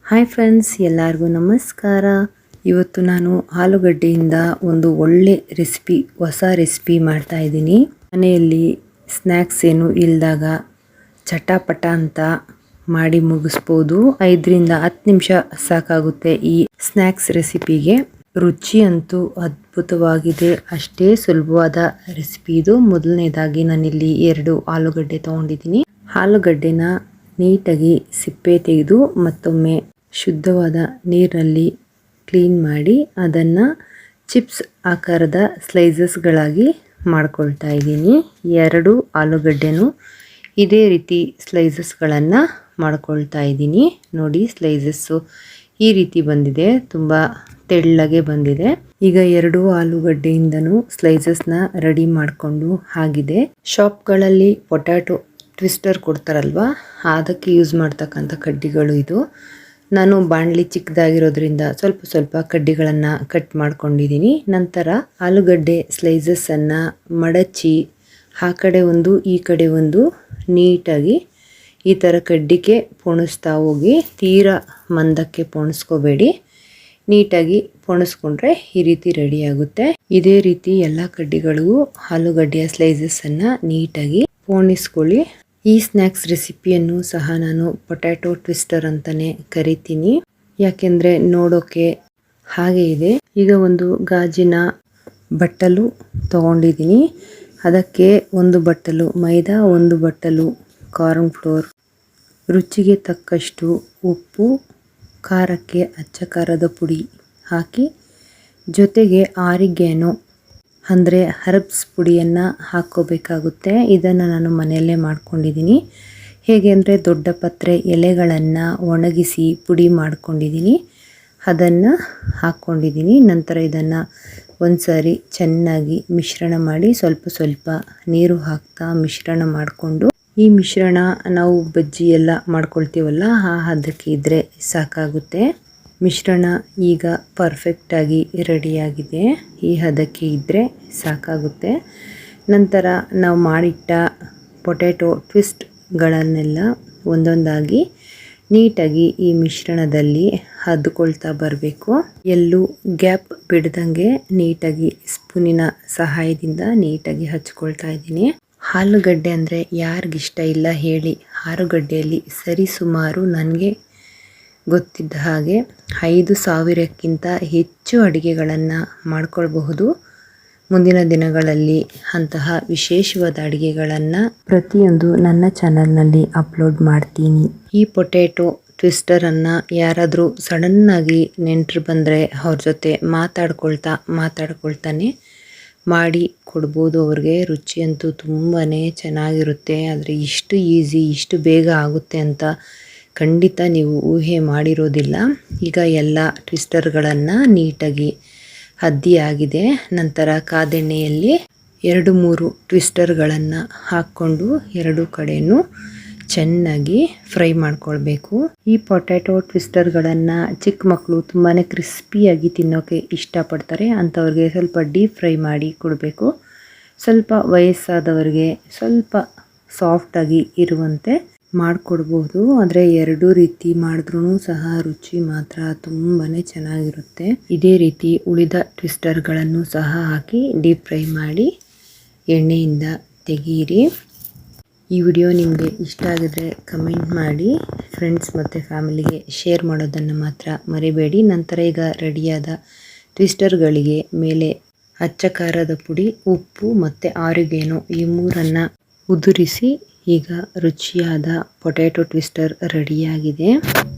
Hi friends, ಎಲ್ಲರಿಗೂ ನಮಸ್ಕಾರ. ಇವತ್ತು ನಾನು ಆಲೂಗಡ್ಡೆಯಿಂದ ಒಂದು ಒಳ್ಳೆ ಹೊಸ ರೆಸಿಪಿ ಮಾಡ್ತಾ ಇದ್ದೀನಿ. ಮನೆಯಲ್ಲಿ ಸ್ನ್ಯಾಕ್ಸ್ ಏನು ಇಲ್ಲದಾಗ ಚಟಾಪಟ ಅಂತ ಮಾಡಿ ಮುಗಿಸ್ಬೋದು. 5ರಿಂದ 10 ನಿಮಿಷ ಸಾಕಾಗುತ್ತೆ ಈ ಸ್ನ್ಯಾಕ್ಸ್ ರೆಸಿಪಿಗೆ. ರುಚಿ ಅಂತೂ ಅದ್ಭುತವಾಗಿದೆ, ಅಷ್ಟೇ ಸುಲಭವಾದ ರೆಸಿಪಿ ಇದು. ಮೊದಲನೇದಾಗಿ ನಾನಿಲ್ಲಿ 2 ಆಲೂಗಡ್ಡೆ ತಗೊಂಡಿದ್ದೀನಿ. ಆಲೂಗಡ್ಡೆನ ನೀಟಾಗಿ ಸಿಪ್ಪೆ ತೆಗೆದು ಮತ್ತೊಮ್ಮೆ ಶುದ್ಧವಾದ ನೀರಿನಲ್ಲಿ ಕ್ಲೀನ್ ಮಾಡಿ ಅದನ್ನು ಚಿಪ್ಸ್ ಆಕಾರದ ಸ್ಲೈಸಸ್ಗಳಾಗಿ ಮಾಡ್ಕೊಳ್ತಾ ಇದ್ದೀನಿ. 2 ಆಲೂಗಡ್ಡೆನೂ ಇದೇ ರೀತಿ ಸ್ಲೈಸಸ್ಗಳನ್ನು ಮಾಡ್ಕೊಳ್ತಾ ಇದ್ದೀನಿ. ನೋಡಿ, ಸ್ಲೈಸಸ್ಸು ಈ ರೀತಿ ಬಂದಿದೆ, ತುಂಬ ತೆಳ್ಳಗೆ ಬಂದಿದೆ. ಈಗ 2 ಆಲೂಗಡ್ಡೆಯಿಂದನೂ ಸ್ಲೈಸಸ್ನ ರೆಡಿ ಮಾಡಿಕೊಂಡು ಆಗಿದೆ. ಶಾಪ್ಗಳಲ್ಲಿ ಪೊಟ್ಯಾಟೊ ಟ್ವಿಸ್ಟರ್ ಕೊಡ್ತಾರಲ್ವ, ಅದಕ್ಕೆ ಯೂಸ್ ಮಾಡ್ತಕ್ಕಂಥ ಕಡ್ಡಿಗಳು ಇದು. ನಾನು ಬಾಣಲಿ ಚಿಕ್ಕದಾಗಿರೋದ್ರಿಂದ ಸ್ವಲ್ಪ ಕಡ್ಡಿಗಳನ್ನು ಕಟ್ ಮಾಡ್ಕೊಂಡಿದ್ದೀನಿ. ನಂತರ ಆಲೂಗಡ್ಡೆ ಸ್ಲೈಸಸ್ಸನ್ನು ಮಡಚಿ ಆ ಕಡೆ ಒಂದು ಈ ಕಡೆ ಒಂದು ನೀಟಾಗಿ ಈ ಥರ ಕಡ್ಡಿಗೆ ಪೋಣಿಸ್ತಾ ಹೋಗಿ. ತೀರಾ ಮಂದಕ್ಕೆ ಪೋಣಿಸ್ಕೋಬೇಡಿ, ನೀಟಾಗಿ ಪೋಣಿಸ್ಕೊಂಡ್ರೆ ಈ ರೀತಿ ರೆಡಿಯಾಗುತ್ತೆ. ಇದೇ ರೀತಿ ಎಲ್ಲ ಕಡ್ಡಿಗಳಿಗೂ ಆಲೂಗಡ್ಡೆಯ ಸ್ಲೈಸಸ್ಸನ್ನು ನೀಟಾಗಿ ಪೋಣಿಸ್ಕೊಳ್ಳಿ. ಈ ಸ್ನ್ಯಾಕ್ಸ್ ರೆಸಿಪಿಯನ್ನು ಸಹ ನಾನು ಪೊಟ್ಯಾಟೊ ಟ್ವಿಸ್ಟರ್ ಅಂತಲೇ ಕರಿತೀನಿ, ಯಾಕೆಂದರೆ ನೋಡೋಕೆ ಹಾಗೆ ಇದೆ. ಈಗ ಒಂದು ಗಾಜಿನ ಬಟ್ಟಲು ತಗೊಂಡಿದ್ದೀನಿ. ಅದಕ್ಕೆ 1 ಬಟ್ಟಲು ಮೈದಾ, 1 ಬಟ್ಟಲು ಕಾರ್ನ್ ಫ್ಲೋರ್, ರುಚಿಗೆ ತಕ್ಕಷ್ಟು ಉಪ್ಪು, ಖಾರಕ್ಕೆ ಅಚ್ಚ ಖಾರದ ಪುಡಿ ಹಾಕಿ, ಜೊತೆಗೆ ಆರಿಗ್ಯಾನೋ ಅಂದರೆ ಹರ್ಬ್ಸ್ ಪುಡಿಯನ್ನು ಹಾಕ್ಕೋಬೇಕಾಗುತ್ತೆ. ಇದನ್ನು ನಾನು ಮನೆಯಲ್ಲೇ ಮಾಡ್ಕೊಂಡಿದ್ದೀನಿ. ಹೇಗೆ ಅಂದರೆ ದೊಡ್ಡ ಪತ್ರೆ ಎಲೆಗಳನ್ನು ಒಣಗಿಸಿ ಪುಡಿ ಮಾಡ್ಕೊಂಡಿದ್ದೀನಿ, ಅದನ್ನು ಹಾಕ್ಕೊಂಡಿದ್ದೀನಿ. ನಂತರ ಇದನ್ನು ಒಂದು ಸಾರಿ ಚೆನ್ನಾಗಿ ಮಿಶ್ರಣ ಮಾಡಿ ಸ್ವಲ್ಪ ನೀರು ಹಾಕ್ತಾ ಮಿಶ್ರಣ ಮಾಡಿಕೊಂಡು, ಈ ಮಿಶ್ರಣ ನಾವು ಬಜ್ಜಿ ಎಲ್ಲ ಮಾಡ್ಕೊಳ್ತೀವಲ್ಲ ಆ ಹದಕ್ಕೆ ಇದ್ದರೆ ಸಾಕಾಗುತ್ತೆ. ಮಿಶ್ರಣ ಈಗ ಪರ್ಫೆಕ್ಟಾಗಿ ರೆಡಿಯಾಗಿದೆ. ಈ ಹದಕ್ಕೆ ಇದ್ದರೆ ಸಾಕಾಗುತ್ತೆ. ನಂತರ ನಾವು ಮಾಡಿಟ್ಟ ಪೊಟ್ಯಾಟೊ ಟ್ವಿಸ್ಟ್ಗಳನ್ನೆಲ್ಲ ಒಂದೊಂದಾಗಿ ನೀಟಾಗಿ ಈ ಮಿಶ್ರಣದಲ್ಲಿ ಹದ್ಕೊಳ್ತಾ ಬರಬೇಕು. ಎಲ್ಲೂ ಗ್ಯಾಪ್ ಬಿಡ್ದಂಗೆ ನೀಟಾಗಿ ಸ್ಪೂನಿನ ಸಹಾಯದಿಂದ ನೀಟಾಗಿ ಹಚ್ಕೊಳ್ತಾ ಇದ್ದೀನಿ. ಆಲೂಗಡ್ಡೆ ಅಂದರೆ ಯಾರಿಗಿಷ್ಟ ಇಲ್ಲ ಹೇಳಿ. ಆಲೂಗಡ್ಡೆಯಲ್ಲಿ ಸರಿಸುಮಾರು ನನಗೆ ಗೊತ್ತಿದ್ದ ಹಾಗೆ 5,000ಕ್ಕಿಂತ ಹೆಚ್ಚು ಅಡುಗೆಗಳನ್ನು ಮಾಡ್ಕೊಳ್ಬಹುದು. ಮುಂದಿನ ದಿನಗಳಲ್ಲಿ ಅಂತಹ ವಿಶೇಷವಾದ ಅಡುಗೆಗಳನ್ನು ಪ್ರತಿಯೊಂದು ನನ್ನ ಚಾನಲ್ನಲ್ಲಿ ಅಪ್ಲೋಡ್ ಮಾಡ್ತೀನಿ. ಈ ಪೊಟ್ಯಾಟೊ ಟ್ವಿಸ್ಟರನ್ನು ಯಾರಾದರೂ ಸಡನ್ನಾಗಿ ನೆಂಟರು ಬಂದರೆ ಅವ್ರ ಜೊತೆ ಮಾತಾಡ್ಕೊಳ್ತಾನೆ ಮಾಡಿ ಕೊಡ್ಬೋದು ಅವ್ರಿಗೆ. ರುಚಿ ಅಂತೂ ತುಂಬಾ ಚೆನ್ನಾಗಿರುತ್ತೆ. ಆದರೆ ಇಷ್ಟು ಈಸಿ, ಇಷ್ಟು ಬೇಗ ಆಗುತ್ತೆ ಅಂತ ಖಂಡಿತ ನೀವು ಊಹೆ ಮಾಡಿರೋದಿಲ್ಲ. ಈಗ ಎಲ್ಲ ಟ್ವಿಸ್ಟರ್ಗಳನ್ನು ನೀಟಾಗಿ ಹದ್ದಿಯಾಗಿದೆ. ನಂತರ ಕಾದೆಣ್ಣೆಯಲ್ಲಿ 2-3 ಟ್ವಿಸ್ಟರ್ಗಳನ್ನು ಹಾಕ್ಕೊಂಡು 2 ಕಡೆಯೂ ಚೆನ್ನಾಗಿ ಫ್ರೈ ಮಾಡ್ಕೊಳ್ಬೇಕು. ಈ ಪೊಟ್ಯಾಟೊ ಟ್ವಿಸ್ಟರ್ಗಳನ್ನು ಚಿಕ್ಕ ಮಕ್ಕಳು ತುಂಬಾ ಕ್ರಿಸ್ಪಿಯಾಗಿ ತಿನ್ನೋಕ್ಕೆ ಇಷ್ಟಪಡ್ತಾರೆ. ಅಂಥವ್ರಿಗೆ ಸ್ವಲ್ಪ ಡೀಪ್ ಫ್ರೈ ಮಾಡಿ ಕೊಡಬೇಕು. ಸ್ವಲ್ಪ ವಯಸ್ಸಾದವರಿಗೆ ಸ್ವಲ್ಪ ಸಾಫ್ಟಾಗಿ ಇರುವಂತೆ ಮಾಡಿಕೊಡ್ಬೋದು. ಆದರೆ 2 ರೀತಿ ಮಾಡಿದ್ರೂ ಸಹ ರುಚಿ ಮಾತ್ರ ತುಂಬಾ ಚೆನ್ನಾಗಿರುತ್ತೆ. ಇದೇ ರೀತಿ ಉಳಿದ ಟ್ವಿಸ್ಟರ್ಗಳನ್ನು ಸಹ ಹಾಕಿ ಡೀಪ್ ಫ್ರೈ ಮಾಡಿ ಎಣ್ಣೆಯಿಂದ ತೆಗೀರಿ. ಈ ವಿಡಿಯೋ ನಿಮಗೆ ಇಷ್ಟ ಆಗಿದ್ರೆ ಕಮೆಂಟ್ ಮಾಡಿ, ಫ್ರೆಂಡ್ಸ್ ಮತ್ತು ಫ್ಯಾಮಿಲಿಗೆ ಶೇರ್ ಮಾಡೋದನ್ನು ಮಾತ್ರ ಮರಿಬೇಡಿ. ನಂತರ ಈಗ ರೆಡಿಯಾದ ಟ್ವಿಸ್ಟರ್ಗಳಿಗೆ ಮೇಲೆ ಅಚ್ಚ ಖಾರದ ಪುಡಿ, ಉಪ್ಪು ಮತ್ತು ಆರಿಗೇನೋ ಈ 3 ಉದುರಿಸಿ ಈಗ ರುಚಿಯಾದ ಪೊಟ್ಯಾಟೊ ಟ್ವಿಸ್ಟರ್ ರೆಡಿಯಾಗಿದೆ.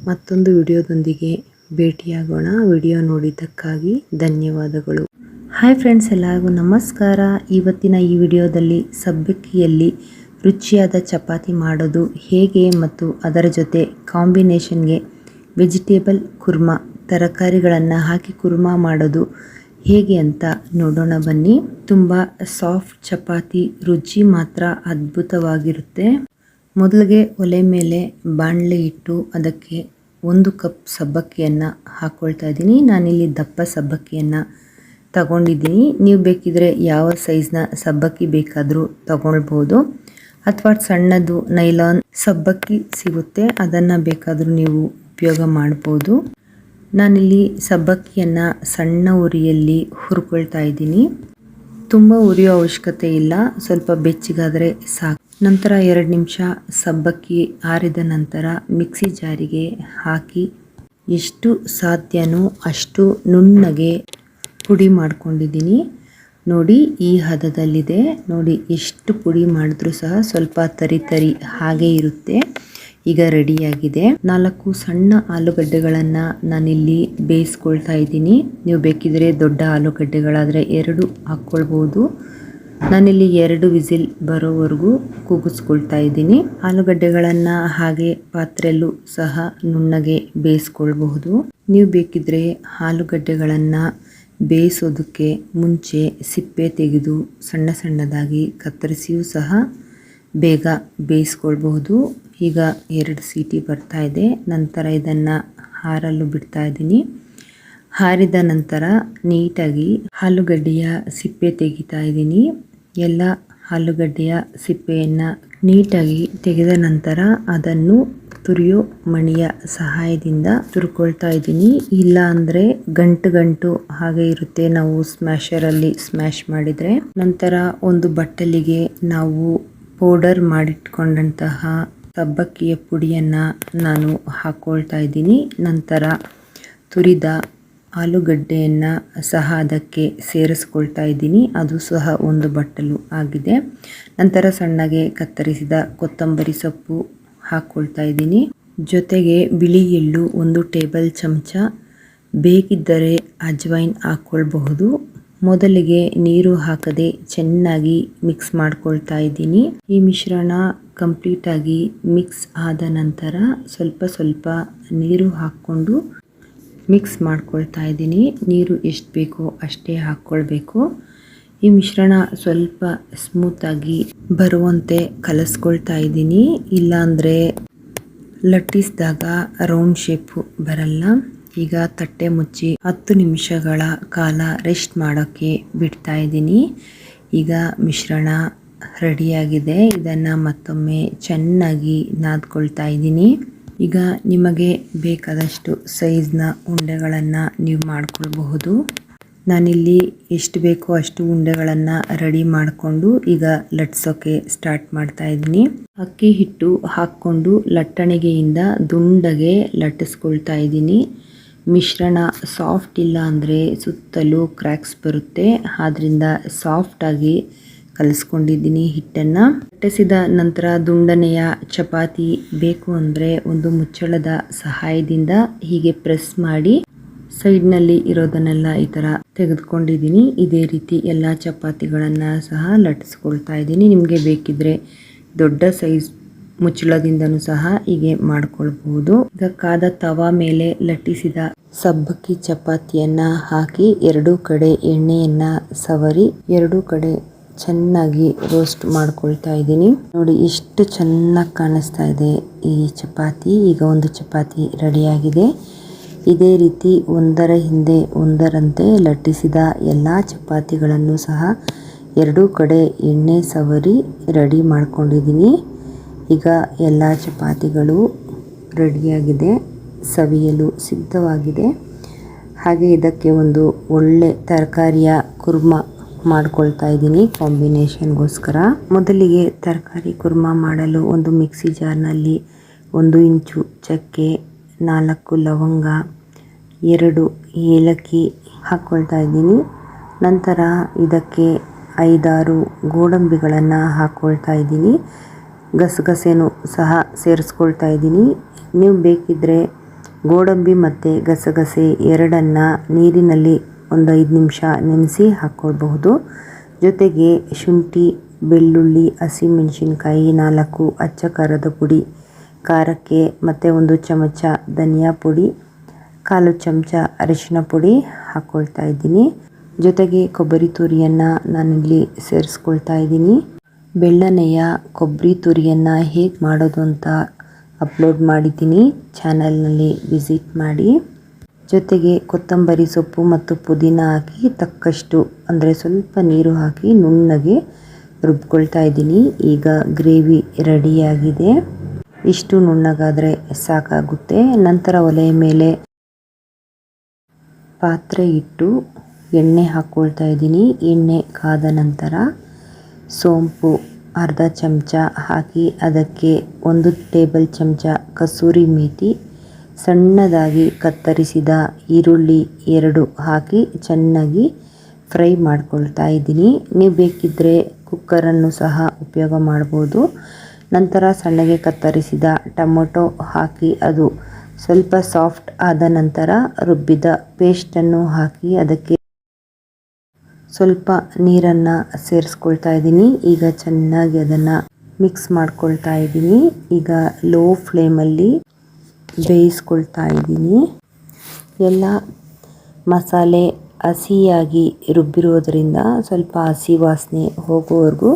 ಮತ್ತೊಂದು ವಿಡಿಯೋದೊಂದಿಗೆ ಭೇಟಿಯಾಗೋಣ. ವಿಡಿಯೋ ನೋಡಿದ್ದಕ್ಕಾಗಿ ಧನ್ಯವಾದಗಳು. ಹಾಯ್ ಫ್ರೆಂಡ್ಸ್, ಎಲ್ಲರಿಗೂ ನಮಸ್ಕಾರ. ಇವತ್ತಿನ ಈ ವಿಡಿಯೋದಲ್ಲಿ ಸಬ್ಬಕ್ಕಿಯಲ್ಲಿ ರುಚಿಯಾದ ಚಪಾತಿ ಮಾಡೋದು ಹೇಗೆ ಮತ್ತು ಅದರ ಜೊತೆ ಕಾಂಬಿನೇಷನ್ಗೆ ವೆಜಿಟೇಬಲ್ ಕುರ್ಮಾ, ತರಕಾರಿಗಳನ್ನು ಹಾಕಿ ಕುರ್ಮಾ ಮಾಡೋದು ಹೇಗೆ ಅಂತ ನೋಡೋಣ ಬನ್ನಿ. ತುಂಬ ಸಾಫ್ಟ್ ಚಪಾತಿ, ರುಚಿ ಮಾತ್ರ ಅದ್ಭುತವಾಗಿರುತ್ತೆ. ಮೊದಲಿಗೆ ಒಲೆ ಮೇಲೆ ಬಾಣಲೆ ಇಟ್ಟು ಅದಕ್ಕೆ 1 ಕಪ್ ಸಬ್ಬಕ್ಕಿಯನ್ನು ಹಾಕ್ಕೊಳ್ತಾ ಇದ್ದೀನಿ. ನಾನಿಲ್ಲಿ ದಪ್ಪ ಸಬ್ಬಕ್ಕಿಯನ್ನು ತಗೊಂಡಿದ್ದೀನಿ. ನೀವು ಬೇಕಿದ್ರೆ ಯಾವ ಸೈಜ್ನ ಸಬ್ಬಕ್ಕಿ ಬೇಕಾದರೂ ತಗೊಳ್ಬೋದು, ಅಥವಾ ಸಣ್ಣದು ನೈಲಾನ್ ಸಬ್ಬಕ್ಕಿ ಸಿಗುತ್ತೆ, ಅದನ್ನು ಬೇಕಾದರೂ ನೀವು ಉಪಯೋಗ ಮಾಡ್ಬೋದು. ನಾನಿಲ್ಲಿ ಸಬ್ಬಕ್ಕಿಯನ್ನು ಸಣ್ಣ ಉರಿಯಲ್ಲಿ ಹುರ್ಕೊಳ್ತಾ ಇದ್ದೀನಿ. ತುಂಬ ಉರಿಯೋ ಅವಶ್ಯಕತೆ ಇಲ್ಲ, ಸ್ವಲ್ಪ ಬೆಚ್ಚಗಾದರೆ ಸಾಕು. ನಂತರ 2 ನಿಮಿಷ ಸಬ್ಬಕ್ಕಿ ಆರಿದ ನಂತರ ಮಿಕ್ಸಿ ಜಾರಿಗೆ ಹಾಕಿ ಎಷ್ಟು ಸಾಧ್ಯನೋ ಅಷ್ಟು ನುಣ್ಣಗೆ ಪುಡಿ ಮಾಡ್ಕೊಂಡಿದ್ದೀನಿ. ನೋಡಿ ಈ ಹದದಲ್ಲಿದೆ. ನೋಡಿ ಎಷ್ಟು ಪುಡಿ ಮಾಡಿದ್ರೂ ಸಹ ಸ್ವಲ್ಪ ತರಿ ಹಾಗೆ ಇರುತ್ತೆ. ಈಗ ರೆಡಿಯಾಗಿದೆ. 4 ಸಣ್ಣ ಆಲೂಗಡ್ಡೆಗಳನ್ನು ನಾನಿಲ್ಲಿ ಬೇಯಿಸ್ಕೊಳ್ತಾ ಇದ್ದೀನಿ. ನೀವು ಬೇಕಿದ್ರೆ ದೊಡ್ಡ ಆಲೂಗಡ್ಡೆಗಳಾದರೆ 2 ಹಾಕ್ಕೊಳ್ಬೋದು. ನಾನಿಲ್ಲಿ 2 ವಿಸಿಲ್ ಬರೋವರೆಗೂ ಕೂಗಿಸ್ಕೊಳ್ತಾ ಇದ್ದೀನಿ. ಆಲೂಗಡ್ಡೆಗಳನ್ನು ಹಾಗೆ ಪಾತ್ರೆಯಲ್ಲೂ ಸಹ ನುಣ್ಣಗೆ ಬೇಯಿಸ್ಕೊಳ್ಬಹುದು. ನೀವು ಬೇಕಿದ್ರೆ ಆಲೂಗಡ್ಡೆಗಳನ್ನು ಬೇಯಿಸೋದಕ್ಕೆ ಮುಂಚೆ ಸಿಪ್ಪೆ ತೆಗೆದು ಸಣ್ಣದಾಗಿ ಕತ್ತರಿಸಿಯೂ ಸಹ ಬೇಗ ಬೇಯಿಸ್ಕೊಳ್ಬಹುದು. ಈಗ 2 ಸೀಟಿ ಬರ್ತಾ ಇದೆ. ನಂತರ ಇದನ್ನು ಹಾರಲು ಬಿಡ್ತಾ ಇದ್ದೀನಿ. ಹಾರಿದ ನಂತರ ನೀಟಾಗಿ ಆಲೂಗಡ್ಡೆಯ ಸಿಪ್ಪೆ ತೆಗಿತಾ ಇದ್ದೀನಿ. ಎಲ್ಲ ಆಲೂಗಡ್ಡೆಯ ಸಿಪ್ಪೆಯನ್ನು ನೀಟಾಗಿ ತೆಗೆದ ನಂತರ ಅದನ್ನು ತುರಿಯೋ ಮಣಿಯ ಸಹಾಯದಿಂದ ತುರ್ಕೊಳ್ತಾ ಇದ್ದೀನಿ. ಇಲ್ಲ ಅಂದರೆ ಗಂಟು ಹಾಗೆ ಇರುತ್ತೆ ನಾವು ಸ್ಮ್ಯಾಶರಲ್ಲಿ ಸ್ಮ್ಯಾಶ್ ಮಾಡಿದರೆ. ನಂತರ ಒಂದು ಬಟ್ಟಲಿಗೆ ನಾವು ಪೌಡರ್ ಮಾಡಿಟ್ಕೊಂಡಂತಹ ಸಬ್ಬಕ್ಕಿಯ ಪುಡಿಯನ್ನು ನಾನು ಹಾಕ್ಕೊಳ್ತಾ ಇದ್ದೀನಿ. ನಂತರ ತುರಿದ ಆಲೂಗಡ್ಡೆಯನ್ನು ಸಹ ಅದಕ್ಕೆ ಸೇರಿಸ್ಕೊಳ್ತಾ ಇದ್ದೀನಿ. ಅದು ಸಹ ಒಂದು ಬಟ್ಟಲು ಆಗಿದೆ. ನಂತರ ಸಣ್ಣಗೆ ಕತ್ತರಿಸಿದ ಕೊತ್ತಂಬರಿ ಸೊಪ್ಪು ಹಾಕ್ಕೊಳ್ತಾ ಇದ್ದೀನಿ. ಜೊತೆಗೆ ಬಿಳಿ ಎಳ್ಳು 1 ಟೇಬಲ್ ಚಮಚ, ಬೇಕಿದ್ದರೆ ಅಜ್ವೈನ್ ಹಾಕ್ಕೊಳ್ಬಹುದು. ಮೊದಲಿಗೆ ನೀರು ಹಾಕದೆ ಚೆನ್ನಾಗಿ ಮಿಕ್ಸ್ ಮಾಡ್ಕೊಳ್ತಾ ಇದ್ದೀನಿ. ಈ ಮಿಶ್ರಣ ಕಂಪ್ಲೀಟ್ ಆಗಿ ಮಿಕ್ಸ್ ಆದ ನಂತರ ಸ್ವಲ್ಪ ನೀರು ಹಾಕ್ಕೊಂಡು ಮಿಕ್ಸ್ ಮಾಡ್ಕೊಳ್ತಾ ಇದ್ದೀನಿ. ನೀರು ಎಷ್ಟು ಬೇಕೋ ಅಷ್ಟೇ ಹಾಕ್ಕೊಳ್ಬೇಕು. ಈ ಮಿಶ್ರಣ ಸ್ವಲ್ಪ ಸ್ಮೂತಾಗಿ ಬರುವಂತೆ ಕಲಿಸ್ಕೊಳ್ತಾ ಇದ್ದೀನಿ. ಇಲ್ಲಾಂದರೆ ಲಟ್ಟಿಸಿದಾಗ ರೌಂಡ್ ಶೇಪು ಬರಲ್ಲ. ಈಗ ತಟ್ಟೆ ಮುಚ್ಚಿ 10 ನಿಮಿಷಗಳ ಕಾಲ ರೆಸ್ಟ್ ಮಾಡೋಕ್ಕೆ ಬಿಡ್ತಾ ಇದ್ದೀನಿ. ಈಗ ಮಿಶ್ರಣ ರೆಡಿಯಾಗಿದೆ. ಇದನ್ನು ಮತ್ತೊಮ್ಮೆ ಚೆನ್ನಾಗಿ ನಾದ್ಕೊಳ್ತಾ ಇದ್ದೀನಿ. ಈಗ ನಿಮಗೆ ಬೇಕಾದಷ್ಟು ಸೈಜ್ನ ಉಂಡೆಗಳನ್ನು ನೀವು ಮಾಡ್ಕೊಳ್ಬಹುದು. ನಾನಿಲ್ಲಿ ಎಷ್ಟು ಬೇಕೋ ಅಷ್ಟು ಉಂಡೆಗಳನ್ನು ರೆಡಿ ಮಾಡಿಕೊಂಡು ಈಗ ಲಟ್ಸೋಕ್ಕೆ ಸ್ಟಾರ್ಟ್ ಮಾಡ್ತಾ ಇದ್ದೀನಿ. ಅಕ್ಕಿ ಹಿಟ್ಟು ಹಾಕ್ಕೊಂಡು ಲಟ್ಟಣಿಗೆಯಿಂದ ದುಂಡಗೆ ಲಟ್ಟಿಸ್ಕೊಳ್ತಾ ಇದ್ದೀನಿ. ಮಿಶ್ರಣ ಸಾಫ್ಟ್ ಇಲ್ಲ ಅಂದರೆ ಸುತ್ತಲೂ ಕ್ರ್ಯಾಕ್ಸ್ ಬರುತ್ತೆ. ಆದ್ದರಿಂದ ಸಾಫ್ಟಾಗಿ ಕಲಿಸ್ಕೊಂಡಿದ್ದೀನಿ ಹಿಟ್ಟನ್ನು. ಲಟ್ಟಿಸಿದ ನಂತರ ದುಂಡನೆಯ ಚಪಾತಿ ಬೇಕು ಅಂದರೆ ಒಂದು ಮುಚ್ಚಳದ ಸಹಾಯದಿಂದ ಹೀಗೆ ಪ್ರೆಸ್ ಮಾಡಿ ಸೈಡ್ನಲ್ಲಿ ಇರೋದನ್ನೆಲ್ಲ ಈ ಥರ ತೆಗೆದುಕೊಂಡಿದ್ದೀನಿ. ಇದೇ ರೀತಿ ಎಲ್ಲ ಚಪಾತಿಗಳನ್ನು ಸಹ ಲಟ್ಟಿಸ್ಕೊಳ್ತಾ ಇದ್ದೀನಿ. ನಿಮಗೆ ಬೇಕಿದ್ರೆ ದೊಡ್ಡ ಸೈಜ್ ಮುಚ್ಚಳದಿಂದನೂ ಸಹ ಹೀಗೆ ಮಾಡ್ಕೊಳ್ಬಹುದು. ಇದಕ್ಕಾದ ತವಾ ಮೇಲೆ ಲಟ್ಟಿಸಿದ ಸಬ್ಬಕ್ಕಿ ಚಪಾತಿಯನ್ನು ಹಾಕಿ 2 ಕಡೆ ಎಣ್ಣೆಯನ್ನು ಸವರಿ 2 ಕಡೆ ಚೆನ್ನಾಗಿ ರೋಸ್ಟ್ ಮಾಡ್ಕೊಳ್ತಾ ಇದ್ದೀನಿ. ನೋಡಿ ಎಷ್ಟು ಚೆನ್ನಾಗಿ ಕಾಣಿಸ್ತಾ ಇದೆ ಈ ಚಪಾತಿ. ಈಗ ಒಂದು ಚಪಾತಿ ರೆಡಿಯಾಗಿದೆ. ಇದೇ ರೀತಿ ಒಂದರ ಹಿಂದೆ ಒಂದರಂತೆ ಲಟ್ಟಿಸಿದ ಎಲ್ಲ ಚಪಾತಿಗಳನ್ನು ಸಹ 2 ಕಡೆ ಎಣ್ಣೆ ಸವರಿ ರೆಡಿ ಮಾಡ್ಕೊಂಡಿದ್ದೀನಿ. ಈಗ ಎಲ್ಲ ಚಪಾತಿಗಳು ರೆಡಿಯಾಗಿದೆ, ಸವಿಯಲು ಸಿದ್ಧವಾಗಿದೆ. ಹಾಗೆ ಇದಕ್ಕೆ ಒಂದು ಒಳ್ಳೆ ತರಕಾರಿಯ ಕುರ್ಮ ಮಾಡ್ಕೊಳ್ತಾ ಇದ್ದೀನಿ ಕಾಂಬಿನೇಷನ್ಗೋಸ್ಕರ. ಮೊದಲಿಗೆ ತರಕಾರಿ ಕುರ್ಮ ಮಾಡಲು ಒಂದು ಮಿಕ್ಸಿ ಜಾರ್ನಲ್ಲಿ 1 ಇಂಚು ಚಕ್ಕೆ, 4 ಲವಂಗ, 2 ಏಲಕ್ಕಿ ಹಾಕ್ಕೊಳ್ತಾ ಇದ್ದೀನಿ. ನಂತರ ಇದಕ್ಕೆ 5-6 ಗೋಡಂಬಿಗಳನ್ನು ಹಾಕ್ಕೊಳ್ತಾ ಇದ್ದೀನಿ. ಗಸಗಸೆನೂ ಸಹ ಸೇರಿಸ್ಕೊಳ್ತಾ ಇದ್ದೀನಿ. ನೀವು ಬೇಕಿದ್ದರೆ ಗೋಡಂಬಿ ಮತ್ತು ಗಸಗಸೆ ಎರಡನ್ನು ನೀರಿನಲ್ಲಿ ಒಂದು 5 ನಿಮಿಷ ನೆನೆಸಿ ಹಾಕ್ಕೊಳ್ಬಹುದು. ಜೊತೆಗೆ ಶುಂಠಿ, ಬೆಳ್ಳುಳ್ಳಿ, ಹಸಿಮೆಣಸಿನ್ಕಾಯಿ, 4 ಅಚ್ಚ ಖಾರದ ಪುಡಿ ಖಾರಕ್ಕೆ, ಮತ್ತು 1 ಚಮಚ ಧನಿಯಾ ಪುಡಿ, 1/4 ಚಮಚ ಅರಿಶಿನ ಪುಡಿ ಹಾಕ್ಕೊಳ್ತಾ ಇದ್ದೀನಿ. ಜೊತೆಗೆ ಕೊಬ್ಬರಿ ತುರಿಯನ್ನು ನಾನಿಲ್ಲಿ ಸೇರಿಸ್ಕೊಳ್ತಾ ಇದ್ದೀನಿ. ಬೆಳ್ಳನೆಯ ಕೊಬ್ಬರಿ ತುರಿಯನ್ನು ಹೇಗೆ ಮಾಡೋದು ಅಂತ ಅಪ್ಲೋಡ್ ಮಾಡಿದ್ದೀನಿ, ಚಾನಲ್ನಲ್ಲಿ ವಿಸಿಟ್ ಮಾಡಿ. ಜೊತೆಗೆ ಕೊತ್ತಂಬರಿ ಸೊಪ್ಪು ಮತ್ತು ಪುದೀನ ಹಾಕಿ ತಕ್ಕಷ್ಟು ಅಂದರೆ ಸ್ವಲ್ಪ ನೀರು ಹಾಕಿ ನುಣ್ಣಗೆ ರುಬ್ಕೊಳ್ತಾ ಇದ್ದೀನಿ. ಈಗ ಗ್ರೇವಿ ರೆಡಿಯಾಗಿದೆ. ಇಷ್ಟು ನುಣ್ಣಗಾದರೆ ಸಾಕಾಗುತ್ತೆ. ನಂತರ ಒಲೆಯ ಮೇಲೆ ಪಾತ್ರೆ ಇಟ್ಟು ಎಣ್ಣೆ ಹಾಕ್ಕೊಳ್ತಾ ಇದ್ದೀನಿ. ಎಣ್ಣೆ ಕಾದ ನಂತರ ಸೋಂಪು ಅರ್ಧ ಚಮಚ ಹಾಕಿ ಅದಕ್ಕೆ 1 ಟೇಬಲ್ ಚಮಚ ಕಸೂರಿ ಮೇಥಿ, ಸಣ್ಣದಾಗಿ ಕತ್ತರಿಸಿದ ಈರುಳ್ಳಿ 2 ಹಾಕಿ ಚೆನ್ನಾಗಿ ಫ್ರೈ ಮಾಡ್ಕೊಳ್ತಾ ಇದ್ದೀನಿ. ನೀವು ಬೇಕಿದ್ದರೆ ಕುಕ್ಕರನ್ನು ಸಹ ಉಪಯೋಗ ಮಾಡ್ಬೋದು. ನಂತರ ಸಣ್ಣಗೆ ಕತ್ತರಿಸಿದ ಟೊಮೊಟೊ ಹಾಕಿ ಅದು ಸ್ವಲ್ಪ ಸಾಫ್ಟ್ ಆದ ನಂತರ ರುಬ್ಬಿದ ಪೇಸ್ಟನ್ನು ಹಾಕಿ ಅದಕ್ಕೆ ಸ್ವಲ್ಪ ನೀರನ್ನು ಸೇರಿಸ್ಕೊಳ್ತಾ ಇದ್ದೀನಿ. ಈಗ ಚೆನ್ನಾಗಿ ಅದನ್ನು ಮಿಕ್ಸ್ ಮಾಡ್ಕೊಳ್ತಾ ಇದ್ದೀನಿ. ಈಗ ಲೋ ಫ್ಲೇಮಲ್ಲಿ ಬೇಯಿಸ್ಕೊಳ್ತಾ ಇದ್ದೀನಿ. ಎಲ್ಲ ಮಸಾಲೆ ಹಸಿಯಾಗಿ ರುಬ್ಬಿರೋದ್ರಿಂದ ಸ್ವಲ್ಪ ಹಸಿ ವಾಸನೆ ಹೋಗೋವರೆಗೂ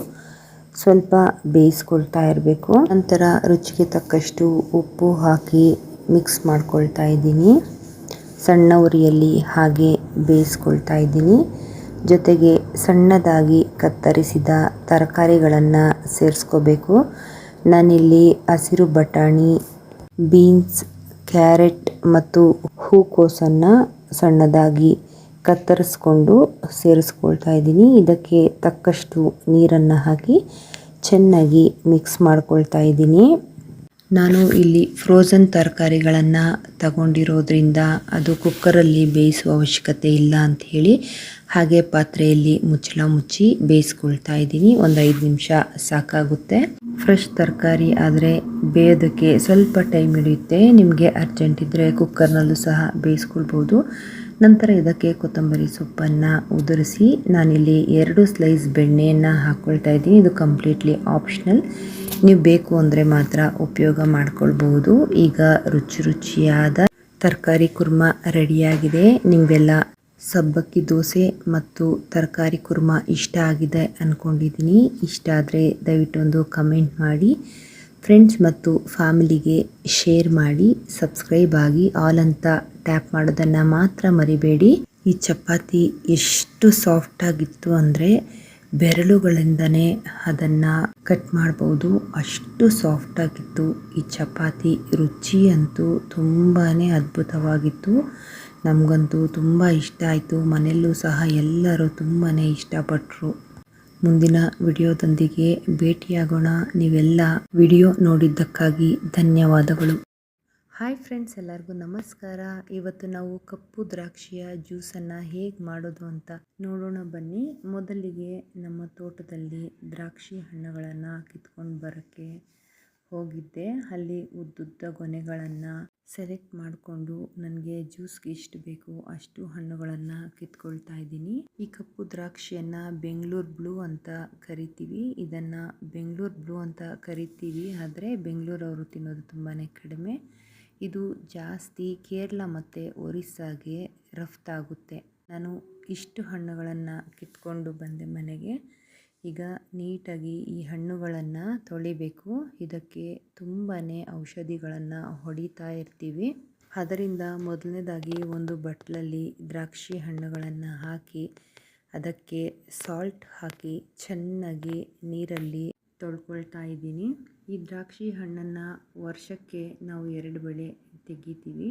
ಸ್ವಲ್ಪ ಬೇಯಿಸ್ಕೊಳ್ತಾ ಇರಬೇಕು. ನಂತರ ರುಚಿಗೆ ತಕ್ಕಷ್ಟು ಉಪ್ಪು ಹಾಕಿ ಮಿಕ್ಸ್ ಮಾಡ್ಕೊಳ್ತಾ ಇದ್ದೀನಿ. ಸಣ್ಣ ಉರಿಯಲ್ಲಿ ಹಾಗೆ ಬೇಯಿಸ್ಕೊಳ್ತಾ ಇದ್ದೀನಿ. ಜೊತೆಗೆ ಸಣ್ಣದಾಗಿ ಕತ್ತರಿಸಿದ ತರಕಾರಿಗಳನ್ನು ಸೇರಿಸ್ಕೋಬೇಕು. ನಾನಿಲ್ಲಿ ಹಸಿರು ಬಟಾಣಿ, ಬೀನ್ಸ್, ಕ್ಯಾರೆಟ್ ಮತ್ತು ಹೂಕೋಸನ್ನು ಸಣ್ಣದಾಗಿ ಕತ್ತರಿಸ್ಕೊಂಡು ಸೇರಿಸ್ಕೊಳ್ತಾ ಇದ್ದೀನಿ. ಇದಕ್ಕೆ ತಕ್ಕಷ್ಟು ನೀರನ್ನು ಹಾಕಿ ಚೆನ್ನಾಗಿ ಮಿಕ್ಸ್ ಮಾಡ್ಕೊಳ್ತಾ ಇದ್ದೀನಿ. ನಾನು ಇಲ್ಲಿ ಫ್ರೋಝನ್ ತರಕಾರಿಗಳನ್ನು ತಗೊಂಡಿರೋದ್ರಿಂದ ಅದು ಕುಕ್ಕರಲ್ಲಿ ಬೇಯಿಸುವ ಅವಶ್ಯಕತೆ ಇಲ್ಲ ಅಂತ ಹೇಳಿ ಹಾಗೆ ಪಾತ್ರೆಯಲ್ಲಿ ಮುಚ್ಚಳ ಮುಚ್ಚಿ ಬೇಯಿಸ್ಕೊಳ್ತಾ ಇದ್ದೀನಿ. ಒಂದು 5 ನಿಮಿಷ ಸಾಕಾಗುತ್ತೆ. ಫ್ರೆಶ್ ತರಕಾರಿ ಆದರೆ ಬೇಯೋದಕ್ಕೆ ಸ್ವಲ್ಪ ಟೈಮ್ ಹಿಡಿಯುತ್ತೆ. ನಿಮಗೆ ಅರ್ಜೆಂಟ್ ಇದ್ದರೆ ಕುಕ್ಕರ್ನಲ್ಲೂ ಸಹ ಬೇಯಿಸ್ಕೊಳ್ಬೋದು. ನಂತರ ಇದಕ್ಕೆ ಕೊತ್ತಂಬರಿ ಸೊಪ್ಪನ್ನು ಉದುರಿಸಿ ನಾನಿಲ್ಲಿ 2 ಸ್ಲೈಸ್ ಬೆಣ್ಣೆಯನ್ನು ಹಾಕ್ಕೊಳ್ತಾ ಇದ್ದೀನಿ. ಇದು ಕಂಪ್ಲೀಟ್ಲಿ ಆಪ್ಷನಲ್, ನೀವು ಬೇಕು ಅಂದರೆ ಮಾತ್ರ ಉಪಯೋಗ ಮಾಡ್ಕೊಳ್ಬಹುದು. ಈಗ ರುಚಿಯಾದ ತರಕಾರಿ ಕುರ್ಮಾ ರೆಡಿಯಾಗಿದೆ. ನಿಮಗೆಲ್ಲ ಸಬ್ಬಕ್ಕಿ ದೋಸೆ ಮತ್ತು ತರಕಾರಿ ಕುರ್ಮಾ ಇಷ್ಟ ಆಗಿದೆ ಅಂದ್ಕೊಂಡಿದ್ದೀನಿ. ಇಷ್ಟ ಆದರೆ ದಯವಿಟ್ಟು ಒಂದು ಕಮೆಂಟ್ ಮಾಡಿ, ಫ್ರೆಂಡ್ಸ್ ಮತ್ತು ಫ್ಯಾಮಿಲಿಗೆ ಶೇರ್ ಮಾಡಿ, ಸಬ್ಸ್ಕ್ರೈಬ್ ಆಗಿ ಆಲ್ ಅಂತ ಟ್ಯಾಪ್ ಮಾಡೋದನ್ನು ಮಾತ್ರ ಮರಿಬೇಡಿ. ಈ ಚಪಾತಿ ಎಷ್ಟು ಸಾಫ್ಟಾಗಿತ್ತು ಅಂದರೆ ಬೆರಳುಗಳಿಂದನೇ ಅದನ್ನು ಕಟ್ ಮಾಡ್ಬೋದು, ಅಷ್ಟು ಸಾಫ್ಟಾಗಿತ್ತು ಈ ಚಪಾತಿ. ರುಚಿ ಅಂತೂ ತುಂಬಾ ಅದ್ಭುತವಾಗಿತ್ತು. ನಮಗಂತೂ ತುಂಬ ಇಷ್ಟ ಆಯಿತು. ಮನೆಯಲ್ಲೂ ಸಹ ಎಲ್ಲರೂ ತುಂಬಾ ಇಷ್ಟಪಟ್ಟರು. ಮುಂದಿನ ವಿಡಿಯೋದೊಂದಿಗೆ ಭೇಟಿಯಾಗೋಣ. ನೀವೆಲ್ಲ ವಿಡಿಯೋ ನೋಡಿದ್ದಕ್ಕಾಗಿ ಧನ್ಯವಾದಗಳು. ಹಾಯ್ ಫ್ರೆಂಡ್ಸ್, ಎಲ್ಲರಿಗೂ ನಮಸ್ಕಾರ. ಇವತ್ತು ನಾವು ಕಪ್ಪು ದ್ರಾಕ್ಷಿಯ ಜ್ಯೂಸನ್ನು ಹೇಗೆ ಮಾಡೋದು ಅಂತ ನೋಡೋಣ ಬನ್ನಿ. ಮೊದಲಿಗೆ ನಮ್ಮ ತೋಟದಲ್ಲಿ ದ್ರಾಕ್ಷಿ ಹಣ್ಣುಗಳನ್ನು ಕಿತ್ಕೊಂಡು ಬರೋಕ್ಕೆ ಹೋಗಿದ್ದೆ. ಅಲ್ಲಿ ಉದ್ದುದ್ದ ಗೊನೆಗಳನ್ನು ಸೆಲೆಕ್ಟ್ ಮಾಡಿಕೊಂಡು ನನಗೆ ಜ್ಯೂಸ್ಗೆ ಎಷ್ಟು ಬೇಕು ಅಷ್ಟು ಹಣ್ಣುಗಳನ್ನು ಕಿತ್ಕೊಳ್ತಾ ಇದ್ದೀನಿ. ಈ ಕಪ್ಪು ದ್ರಾಕ್ಷಿಯನ್ನು ಬೆಂಗಳೂರು ಬ್ಲೂ ಅಂತ ಕರಿತೀವಿ. ಇದನ್ನು ಬೆಂಗಳೂರು ಬ್ಲೂ ಅಂತ ಕರಿತೀವಿ, ಆದರೆ ಬೆಂಗಳೂರವರು ತಿನ್ನೋದು ತುಂಬಾ ಕಡಿಮೆ. ಇದು ಜಾಸ್ತಿ ಕೇರಳ ಮತ್ತು ಒರಿಸ್ಸಾಗೆ ರಫ್ತಾಗುತ್ತೆ. ನಾನು ಇಷ್ಟು ಹಣ್ಣುಗಳನ್ನು ಕಿತ್ಕೊಂಡು ಬಂದೆ ಮನೆಗೆ. ಈಗ ನೀಟಾಗಿ ಈ ಹಣ್ಣುಗಳನ್ನು ತೊಳಿಬೇಕು. ಇದಕ್ಕೆ ತುಂಬಾ ಔಷಧಿಗಳನ್ನು ಹೊಡಿತಾ ಇರ್ತೀವಿ. ಅದರಿಂದ ಮೊದಲನೇದಾಗಿ ಒಂದು ಬಟ್ಲಲ್ಲಿ ದ್ರಾಕ್ಷಿ ಹಣ್ಣುಗಳನ್ನು ಹಾಕಿ ಅದಕ್ಕೆ ಸಾಲ್ಟ್ ಹಾಕಿ ಚೆನ್ನಾಗಿ ನೀರಲ್ಲಿ ತೊಳ್ಕೊಳ್ತಾ ಇದ್ದೀನಿ. ಈ ದ್ರಾಕ್ಷಿ ಹಣ್ಣನ್ನು ವರ್ಷಕ್ಕೆ ನಾವು 2 ಬೆಳೆ ತೆಗಿತೀವಿ.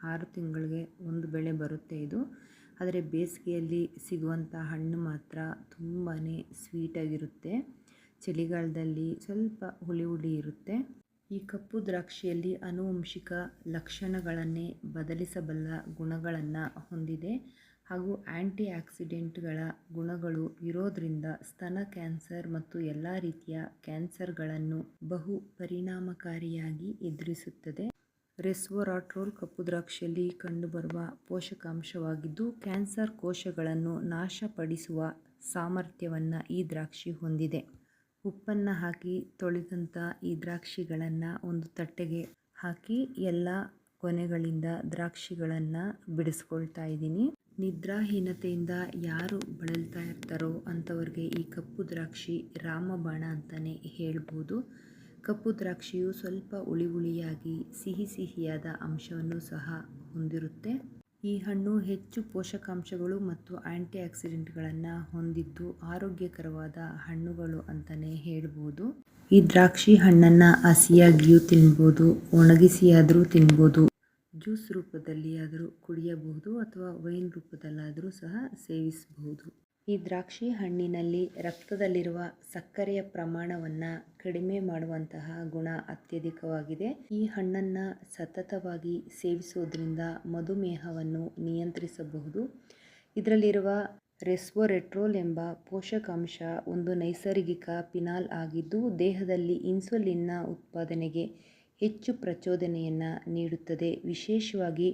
6 ತಿಂಗಳಿಗೆ 1 ಬೆಳೆ ಬರುತ್ತೆ ಇದು. ಆದರೆ ಬೇಸಿಗೆಯಲ್ಲಿ ಸಿಗುವಂಥ ಹಣ್ಣು ಮಾತ್ರ ತುಂಬಾ ಸ್ವೀಟಾಗಿರುತ್ತೆ. ಚಳಿಗಾಲದಲ್ಲಿ ಸ್ವಲ್ಪ ಹುಳಿ ಇರುತ್ತೆ. ಈ ಕಪ್ಪು ದ್ರಾಕ್ಷಿಯಲ್ಲಿ ಆನುವಂಶಿಕ ಲಕ್ಷಣಗಳನ್ನೇ ಬದಲಿಸಬಲ್ಲ ಗುಣಗಳನ್ನು ಹೊಂದಿದೆ ಹಾಗೂ ಆ್ಯಂಟಿ ಆಕ್ಸಿಡೆಂಟ್ಗಳ ಗುಣಗಳು ಇರೋದ್ರಿಂದ ಸ್ತನ ಕ್ಯಾನ್ಸರ್ ಮತ್ತು ಎಲ್ಲ ರೀತಿಯ ಕ್ಯಾನ್ಸರ್ಗಳನ್ನು ಬಹು ಪರಿಣಾಮಕಾರಿಯಾಗಿ ಎದುರಿಸುತ್ತದೆ. ರೆಸ್ವರಾಟ್ರೋಲ್ ಕಪ್ಪು ದ್ರಾಕ್ಷಿಯಲ್ಲಿ ಕಂಡುಬರುವ ಪೋಷಕಾಂಶವಾಗಿದ್ದು ಕ್ಯಾನ್ಸರ್ ಕೋಶಗಳನ್ನು ನಾಶಪಡಿಸುವ ಸಾಮರ್ಥ್ಯವನ್ನು ಈ ದ್ರಾಕ್ಷಿ ಹೊಂದಿದೆ. ಉಪ್ಪನ್ನು ಹಾಕಿ ತೊಳೆದಂಥ ಈ ದ್ರಾಕ್ಷಿಗಳನ್ನು ಒಂದು ತಟ್ಟೆಗೆ ಹಾಕಿ ಎಲ್ಲ ಕೊನೆಗಳಿಂದ ದ್ರಾಕ್ಷಿಗಳನ್ನು ಬಿಡಿಸ್ಕೊಳ್ತಾ ಇದ್ದೀನಿ. ನಿದ್ರಾಹೀನತೆಯಿಂದ ಯಾರು ಬಳಲ್ತಾ ಇರ್ತಾರೋ ಅಂಥವ್ರಿಗೆ ಈ ಕಪ್ಪು ದ್ರಾಕ್ಷಿ ರಾಮಬಾಣ ಅಂತಲೇ ಹೇಳ್ಬೋದು. ಕಪ್ಪು ದ್ರಾಕ್ಷಿಯು ಸ್ವಲ್ಪ ಹುಳಿಯಾಗಿ ಸಿಹಿಯಾದ ಅಂಶವನ್ನು ಸಹ ಹೊಂದಿರುತ್ತೆ. ಈ ಹಣ್ಣು ಹೆಚ್ಚು ಪೋಷಕಾಂಶಗಳು ಮತ್ತು ಆ್ಯಂಟಿ ಆಕ್ಸಿಡೆಂಟ್ಗಳನ್ನು ಹೊಂದಿದ್ದು ಆರೋಗ್ಯಕರವಾದ ಹಣ್ಣುಗಳು ಅಂತಲೇ ಹೇಳ್ಬೋದು. ಈ ದ್ರಾಕ್ಷಿ ಹಣ್ಣನ್ನು ಹಸಿಯಾಗಿಯೂ ತಿನ್ಬೋದು, ಒಣಗಿಸಿಯಾದರೂ ತಿನ್ಬೋದು, ಜ್ಯೂಸ್ ರೂಪದಲ್ಲಿ ಆದರೂ ಕುಡಿಯಬಹುದು ಅಥವಾ ವೈನ್ ರೂಪದಲ್ಲಾದರೂ ಸಹ ಸೇವಿಸಬಹುದು. ಈ ದ್ರಾಕ್ಷಿ ಹಣ್ಣಿನಲ್ಲಿ ರಕ್ತದಲ್ಲಿರುವ ಸಕ್ಕರೆಯ ಪ್ರಮಾಣವನ್ನು ಕಡಿಮೆ ಮಾಡುವಂತಹ ಗುಣ ಅತ್ಯಧಿಕವಾಗಿದೆ. ಈ ಹಣ್ಣನ್ನು ಸತತವಾಗಿ ಸೇವಿಸೋದ್ರಿಂದ ಮಧುಮೇಹವನ್ನು ನಿಯಂತ್ರಿಸಬಹುದು. ಇದರಲ್ಲಿರುವ ರೆಸ್ವೊರೆಟ್ರೋಲ್ ಎಂಬ ಪೋಷಕಾಂಶ ಒಂದು ನೈಸರ್ಗಿಕ ಫಿನಾಲ್ ಆಗಿದ್ದು ದೇಹದಲ್ಲಿ ಇನ್ಸುಲಿನ್ನ ಉತ್ಪಾದನೆಗೆ ಹೆಚ್ಚು ಪ್ರಚೋದನೆಯನ್ನು ನೀಡುತ್ತದೆ. ವಿಶೇಷವಾಗಿ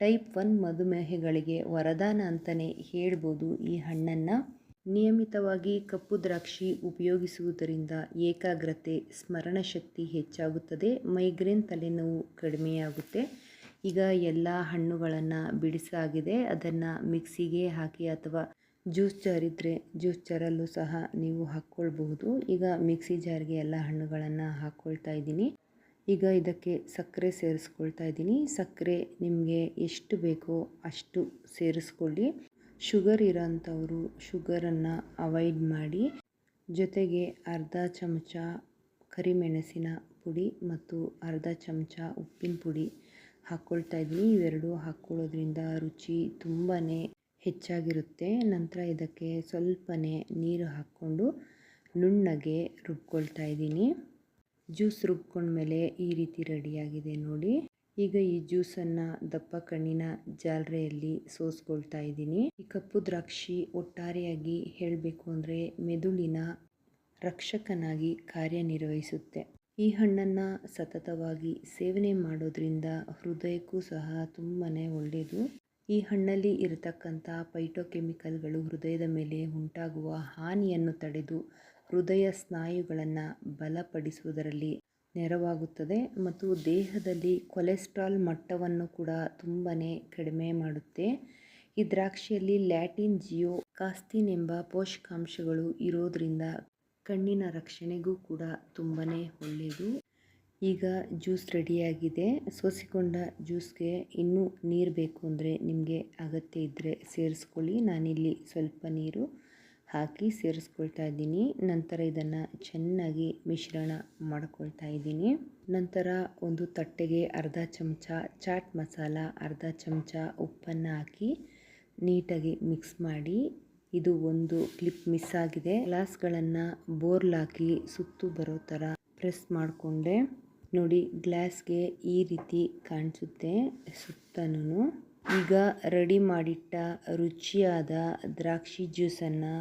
ಟೈಪ್ 1 ಮಧುಮೇಹಿಗಳಿಗೆ ವರದಾನ ಅಂತಲೇ ಹೇಳ್ಬೋದು ಈ ಹಣ್ಣನ್ನು. ನಿಯಮಿತವಾಗಿ ಕಪ್ಪು ದ್ರಾಕ್ಷಿ ಉಪಯೋಗಿಸುವುದರಿಂದ ಏಕಾಗ್ರತೆ, ಸ್ಮರಣಶಕ್ತಿ ಹೆಚ್ಚಾಗುತ್ತದೆ, ಮೈಗ್ರೇನ್ ತಲೆನೋವು ಕಡಿಮೆಯಾಗುತ್ತೆ. ಈಗ ಎಲ್ಲ ಹಣ್ಣುಗಳನ್ನು ಬಿಡಿಸಾಗಿದೆ, ಅದನ್ನು ಮಿಕ್ಸಿಗೆ ಹಾಕಿ ಅಥವಾ ಜ್ಯೂಸ್ ಜಾರ್ ಇದ್ದರೆ ಜ್ಯೂಸ್ ಜಾರಲ್ಲೂ ಸಹ ನೀವು ಹಾಕ್ಕೊಳ್ಬಹುದು. ಈಗ ಮಿಕ್ಸಿ ಜಾರ್ಗೆ ಎಲ್ಲ ಹಣ್ಣುಗಳನ್ನು ಹಾಕ್ಕೊಳ್ತಾ ಇದ್ದೀನಿ. ಈಗ ಇದಕ್ಕೆ ಸಕ್ಕರೆ ಸೇರಿಸ್ಕೊಳ್ತಾ ಇದ್ದೀನಿ. ಸಕ್ಕರೆ ನಿಮಗೆ ಎಷ್ಟು ಬೇಕೋ ಅಷ್ಟು ಸೇರಿಸ್ಕೊಳ್ಳಿ. ಶುಗರ್ ಇರೋಂಥವರು ಶುಗರನ್ನು ಅವಾಯ್ಡ್ ಮಾಡಿ. ಜೊತೆಗೆ ಅರ್ಧ ಚಮಚ ಕರಿಮೆಣಸಿನ ಪುಡಿ ಮತ್ತು ಅರ್ಧ ಚಮಚ ಉಪ್ಪಿನ ಪುಡಿ ಹಾಕ್ಕೊಳ್ತಾ ಇದ್ದೀನಿ. ಇವೆರಡು ಹಾಕ್ಕೊಳ್ಳೋದ್ರಿಂದ ರುಚಿ ತುಂಬಾ ಹೆಚ್ಚಾಗಿರುತ್ತೆ. ನಂತರ ಇದಕ್ಕೆ ಸ್ವಲ್ಪನೇ ನೀರು ಹಾಕ್ಕೊಂಡು ನುಣ್ಣಗೆ ರುಬ್ಕೊಳ್ತಾ ಇದ್ದೀನಿ. ಜ್ಯೂಸ್ ರುಬ್ಕೊಂಡ್ಮೇಲೆ ಈ ರೀತಿ ರೆಡಿಯಾಗಿದೆ ನೋಡಿ. ಈಗ ಈ ಜ್ಯೂಸನ್ನು ದಪ್ಪ ಕಣ್ಣಿನ ಜಾಲರೆಯಲ್ಲಿ ಸೋಸ್ಕೊಳ್ತಾ ಇದ್ದೀನಿ. ಈ ಕಪ್ಪು ದ್ರಾಕ್ಷಿ ಒಟ್ಟಾರೆಯಾಗಿ ಹೇಳಬೇಕು ಅಂದರೆ ಮೆದುಳಿನ ರಕ್ಷಕನಾಗಿ ಕಾರ್ಯನಿರ್ವಹಿಸುತ್ತೆ. ಈ ಹಣ್ಣನ್ನು ಸತತವಾಗಿ ಸೇವನೆ ಮಾಡೋದ್ರಿಂದ ಹೃದಯಕ್ಕೂ ಸಹ ತುಂಬಾ ಒಳ್ಳೆಯದು. ಈ ಹಣ್ಣಲ್ಲಿ ಇರತಕ್ಕಂಥ ಫೈಟೋಕೆಮಿಕಲ್ಗಳು ಹೃದಯದ ಮೇಲೆ ಉಂಟಾಗುವ ಹಾನಿಯನ್ನು ತಡೆದು ಹೃದಯ ಸ್ನಾಯುಗಳನ್ನು ಬಲಪಡಿಸುವುದರಲ್ಲಿ ನೆರವಾಗುತ್ತದೆ ಮತ್ತು ದೇಹದಲ್ಲಿ ಕೊಲೆಸ್ಟ್ರಾಲ್ ಮಟ್ಟವನ್ನು ಕೂಡ ತುಂಬಾ ಕಡಿಮೆ ಮಾಡುತ್ತೆ. ಈ ದ್ರಾಕ್ಷಿಯಲ್ಲಿ ಲ್ಯಾಟಿನ್ ಜಿಯೋಕಾಸ್ತಿನ್ ಎಂಬ ಪೋಷಕಾಂಶಗಳು ಇರೋದ್ರಿಂದ ಕಣ್ಣಿನ ರಕ್ಷಣೆಗೂ ಕೂಡ ತುಂಬಾ ಒಳ್ಳೆಯದು. ಈಗ ಜ್ಯೂಸ್ ರೆಡಿಯಾಗಿದೆ. ಸೋಸಿಕೊಂಡ ಜ್ಯೂಸ್ಗೆ ಇನ್ನೂ ನೀರು ಬೇಕು ಅಂದರೆ ನಿಮಗೆ ಅಗತ್ಯ ಇದ್ದರೆ ಸೇರಿಸ್ಕೊಳ್ಳಿ. ನಾನಿಲ್ಲಿ ಸ್ವಲ್ಪ ನೀರು ಹಾಕಿ ಸೇರಿಸ್ಕೊಳ್ತಾ ಇದ್ದೀನಿ. ನಂತರ ಇದನ್ನು ಚೆನ್ನಾಗಿ ಮಿಶ್ರಣ ಮಾಡ್ಕೊಳ್ತಾ ಇದ್ದೀನಿ. ನಂತರ ಒಂದು ತಟ್ಟೆಗೆ ಅರ್ಧ ಚಮಚ ಚಾಟ್ ಮಸಾಲ, ಅರ್ಧ ಚಮಚ ಉಪ್ಪನ್ನು ಹಾಕಿ ನೀಟಾಗಿ ಮಿಕ್ಸ್ ಮಾಡಿ. ಇದು ಒಂದು ಕ್ಲಿಪ್ ಮಿಸ್ ಆಗಿದೆ. ಗ್ಲಾಸ್ಗಳನ್ನು ಬೋರ್ಲಾಕಿ ಸುತ್ತು ಬರೋ ಥರ ಪ್ರೆಸ್ ಮಾಡಿಕೊಂಡೆ. ನೋಡಿ, ಗ್ಲಾಸ್ಗೆ ಈ ರೀತಿ ಕಾಣಿಸುತ್ತೆ ಸುತ್ತನೂ. ಈಗ ರೆಡಿ ಮಾಡಿಟ್ಟ ರುಚಿಯಾದ ದ್ರಾಕ್ಷಿ ಜ್ಯೂಸನ್ನು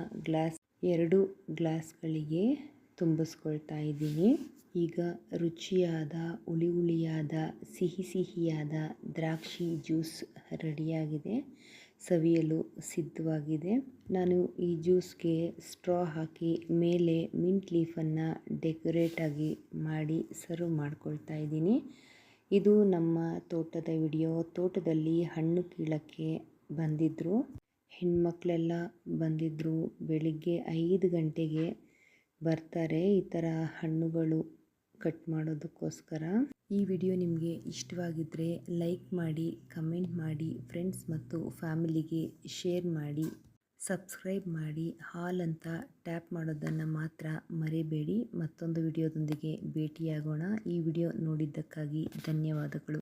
ಎರಡು ಗ್ಲಾಸ್ಗಳಿಗೆ ತುಂಬಿಸ್ಕೊಳ್ತಾ ಇದ್ದೀನಿ. ಈಗ ರುಚಿಯಾದ ಹುಳಿಯಾದ ಸಿಹಿಯಾದ ದ್ರಾಕ್ಷಿ ಜ್ಯೂಸ್ ರೆಡಿಯಾಗಿದೆ, ಸವಿಯಲು ಸಿದ್ಧವಾಗಿದೆ. ನಾನು ಈ ಜ್ಯೂಸ್ಗೆ ಸ್ಟ್ರಾ ಹಾಕಿ ಮೇಲೆ ಮಿಂಟ್ ಲೀಫನ್ನು ಡೆಕೋರೇಟಾಗಿ ಮಾಡಿ ಸರ್ವ್ ಮಾಡ್ಕೊಳ್ತಾ ಇದ್ದೀನಿ. ಇದು ನಮ್ಮ ತೋಟದ ವಿಡಿಯೋ. ತೋಟದಲ್ಲಿ ಹಣ್ಣು ಕೀಳೋಕ್ಕೆ ಬಂದಿದ್ದರು, ಹೆಣ್ಮಕ್ಳೆಲ್ಲ ಬಂದಿದ್ದರು. ಬೆಳಿಗ್ಗೆ 5 ಗಂಟೆಗೆ ಬರ್ತಾರೆ ಈ ಥರ ಹಣ್ಣುಗಳು ಕಟ್ ಮಾಡೋದಕ್ಕೋಸ್ಕರ. ಈ ವಿಡಿಯೋ ನಿಮಗೆ ಇಷ್ಟವಾಗಿದ್ದರೆ ಲೈಕ್ ಮಾಡಿ, ಕಮೆಂಟ್ ಮಾಡಿ, ಫ್ರೆಂಡ್ಸ್ ಮತ್ತು ಫ್ಯಾಮಿಲಿಗೆ ಶೇರ್ ಮಾಡಿ, ಸಬ್ಸ್ಕ್ರೈಬ್ ಮಾಡಿ, ಹಾಲ್ ಅಂತ ಟ್ಯಾಪ್ ಮಾಡೋದನ್ನು ಮಾತ್ರ ಮರಿಬೇಡಿ. ಮತ್ತೊಂದು ವಿಡಿಯೋದೊಂದಿಗೆ ಭೇಟಿಯಾಗೋಣ. ಈ ವಿಡಿಯೋ ನೋಡಿದ್ದಕ್ಕಾಗಿ ಧನ್ಯವಾದಗಳು.